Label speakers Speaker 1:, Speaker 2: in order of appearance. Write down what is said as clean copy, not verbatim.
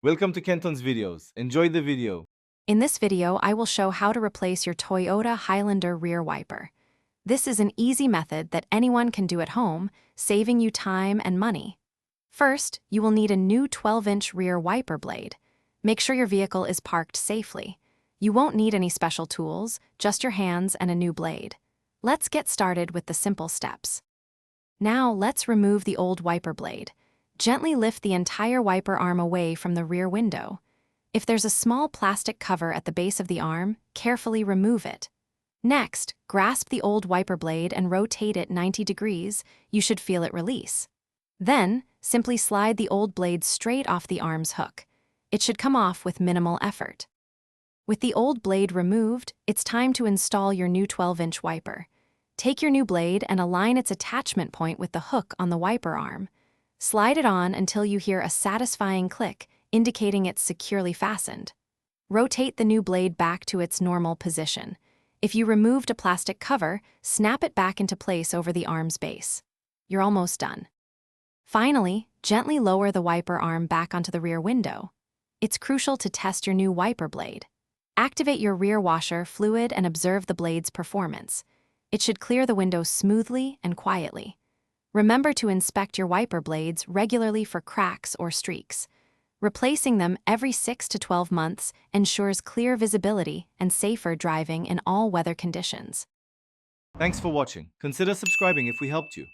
Speaker 1: Welcome to Kenton's videos. Enjoy the video.
Speaker 2: In this video, I will show how to replace your Toyota Highlander rear wiper. This is an easy method that anyone can do at home, saving you time and money. First, you will need a new 12-inch rear wiper blade. Make sure your vehicle is parked safely. You won't need any special tools, just your hands and a new blade. Let's get started with the simple steps. Now, let's remove the old wiper blade. Gently lift the entire wiper arm away from the rear window. If there's a small plastic cover at the base of the arm, carefully remove it. Next, grasp the old wiper blade and rotate it 90 degrees. You should feel it release. Then, simply slide the old blade straight off the arm's hook. It should come off with minimal effort. With the old blade removed, it's time to install your new 12-inch wiper. Take your new blade and align its attachment point with the hook on the wiper arm. Slide it on until you hear a satisfying click, indicating it's securely fastened. Rotate the new blade back to its normal position. If you removed a plastic cover, snap it back into place over the arm's base. You're almost done. Finally, gently lower the wiper arm back onto the rear window. It's crucial to test your new wiper blade. Activate your rear washer fluid and observe the blade's performance. It should clear the window smoothly and quietly. Remember to inspect your wiper blades regularly for cracks or streaks. Replacing them every 6 to 12 months ensures clear visibility and safer driving in all weather conditions.
Speaker 1: Thanks for watching. Consider subscribing if we helped you.